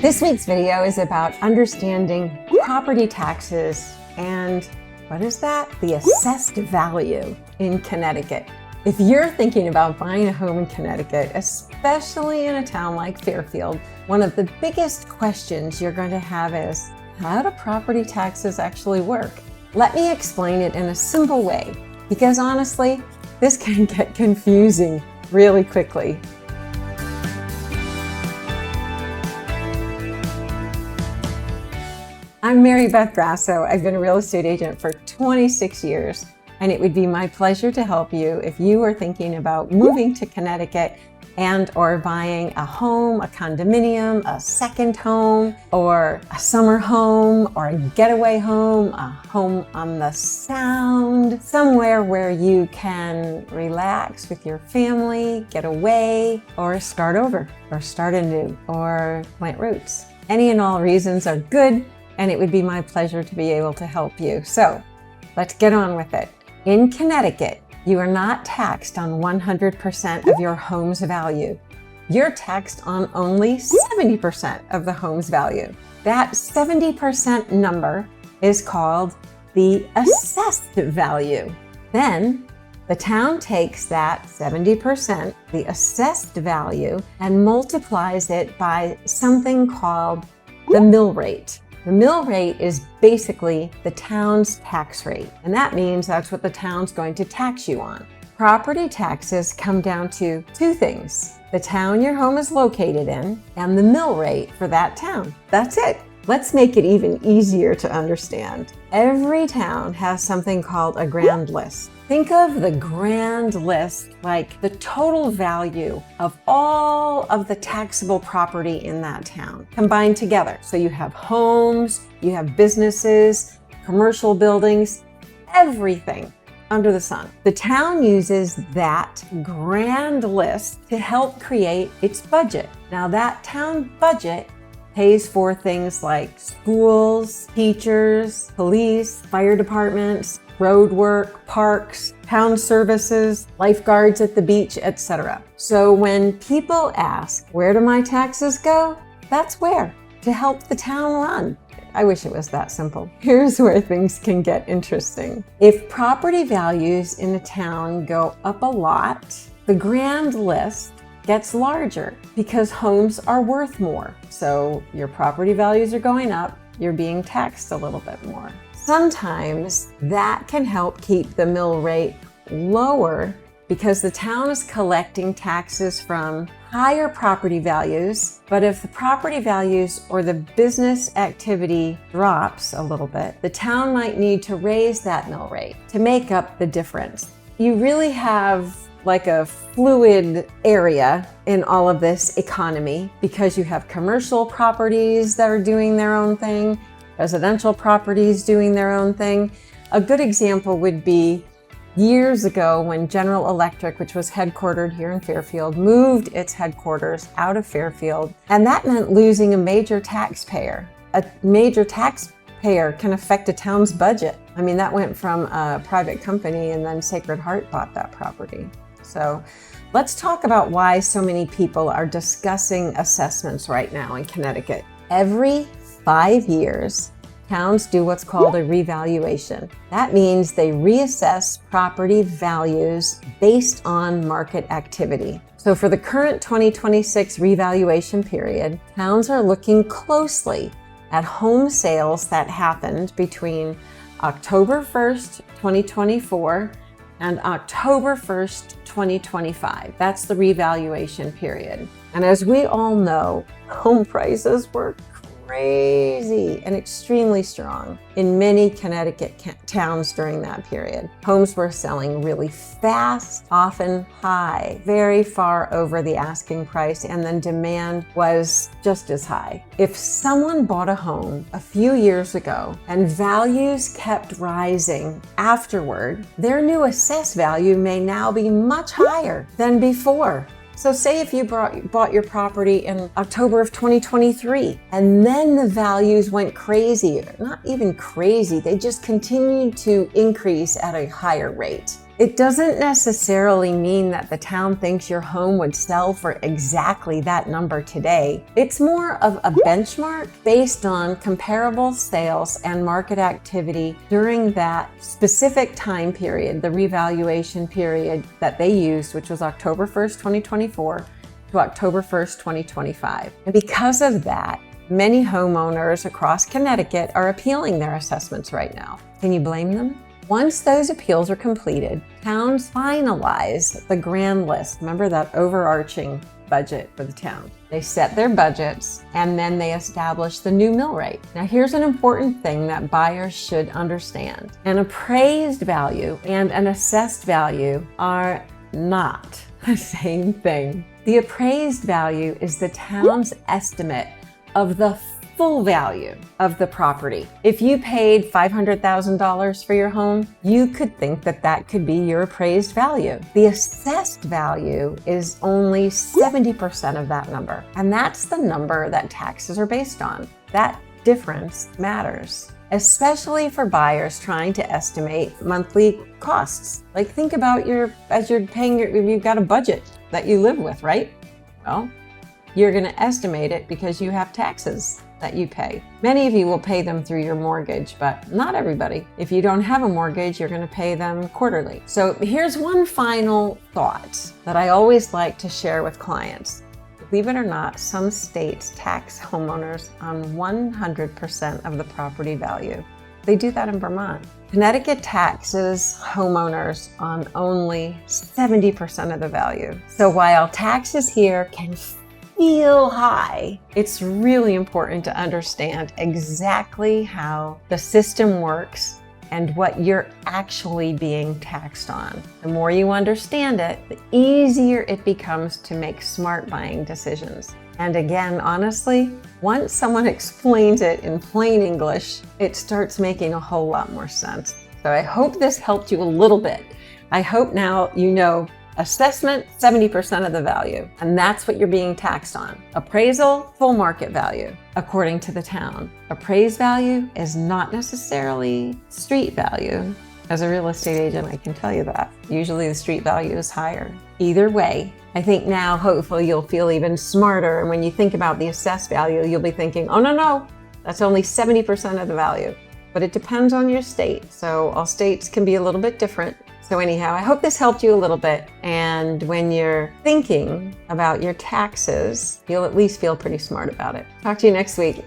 This week's video is about understanding property taxes and what is that? The assessed value in Connecticut. If you're thinking about buying a home in Connecticut, especially in a town like Fairfield, one of the biggest questions you're going to have is, how do property taxes actually work? Let me explain it in a simple way, because honestly, this can get confusing really quickly. I'm Beth Grasso. I've been a real estate agent for 26 years, and it would be my pleasure to help you if you are thinking about moving to Connecticut and or buying a home, a condominium, a second home, or a summer home, or a getaway home, a home on the Sound, somewhere where you can relax with your family, get away, or start over, or start anew, or plant roots. Any and all reasons are good, and it would be my pleasure to be able to help you. So let's get on with it. In Connecticut, you are not taxed on 100% of your home's value. You're taxed on only 70% of the home's value. That 70% number is called the assessed value. Then the town takes that 70%, the assessed value, and multiplies it by something called the mill rate. The mill rate is basically the town's tax rate, and that means that's what the town's going to tax you on. Property taxes come down to two things: the town your home is located in and the mill rate for that town. That's it. Let's make it even easier to understand. Every town has something called a grand list. Think of the grand list like the total value of all of the taxable property in that town combined together. So you have homes, you have businesses, commercial buildings, everything under the sun. The town uses that grand list to help create its budget. Now that town budget pays for things like schools, teachers, police, fire departments, road work, parks, town services, lifeguards at the beach, etc. So when people ask, where do my taxes go? That's where, to help the town run. I wish it was that simple. Here's where things can get interesting. If property values in a town go up a lot, the grand list gets larger because homes are worth more. So your property values are going up, you're being taxed a little bit more. Sometimes that can help keep the mill rate lower because the town is collecting taxes from higher property values, but if the property values or the business activity drops a little bit, the town might need to raise that mill rate to make up the difference. You really have like a fluid area in all of this economy because you have commercial properties that are doing their own thing, residential properties doing their own thing. A good example would be years ago when General Electric, which was headquartered here in Fairfield, moved its headquarters out of Fairfield, and that meant losing a major taxpayer. A major taxpayer can affect a town's budget. I mean, that went from a private company and then Sacred Heart bought that property. So let's talk about why so many people are discussing assessments right now in Connecticut. Every 5 years, towns do what's called a revaluation. That means they reassess property values based on market activity. So for the current 2026 revaluation period, towns are looking closely at home sales that happened between October 1st, 2024 and October 1st, 2025. That's the revaluation period. And as we all know, home prices were crazy and extremely strong in many Connecticut towns during that period. Homes were selling really fast, often high, very far over the asking price, and then demand was just as high. If someone bought a home a few years ago and values kept rising afterward, their new assessed value may now be much higher than before. So say if you bought your property in October of 2023 and then the values went crazy, not even crazy, they just continued to increase at a higher rate. It doesn't necessarily mean that the town thinks your home would sell for exactly that number today. It's more of a benchmark based on comparable sales and market activity during that specific time period, the revaluation period that they used, which was October 1st, 2024 to October 1st, 2025. And because of that, many homeowners across Connecticut are appealing their assessments right now. Can you blame them? Once those appeals are completed, towns finalize the grand list. Remember that overarching budget for the town. They set their budgets and then they establish the new mill rate. Now here's an important thing that buyers should understand. An appraised value and an assessed value are not the same thing. The appraised value is the town's estimate of the full value of the property. If you paid $500,000 for your home, you could think that that could be your appraised value. The assessed value is only 70% of that number, and that's the number that taxes are based on. That difference matters, especially for buyers trying to estimate monthly costs. Like think about as you're paying you've got a budget that you live with, right? Well, you're going to estimate it because you have taxes that you pay. Many of you will pay them through your mortgage, but not everybody. If you don't have a mortgage, you're going to pay them quarterly. So here's one final thought that I always like to share with clients. Believe it or not, some states tax homeowners on 100% of the property value. They do that in Vermont. Connecticut taxes homeowners on only 70% of the value. So while taxes here can feel high, it's really important to understand exactly how the system works and what you're actually being taxed on. The more you understand it, the easier it becomes to make smart buying decisions. And again, honestly, once someone explains it in plain English, it starts making a whole lot more sense. So I hope this helped you a little bit. I hope now you know assessment, 70% of the value, and that's what you're being taxed on. Appraisal, full market value, according to the town. Appraised value is not necessarily street value. As a real estate agent, I can tell you that. Usually the street value is higher. Either way, I think now hopefully you'll feel even smarter, and when you think about the assessed value, you'll be thinking, oh no, that's only 70% of the value. But it depends on your state, so all states can be a little bit different. So anyhow, I hope this helped you a little bit. And when you're thinking about your taxes, you'll at least feel pretty smart about it. Talk to you next week.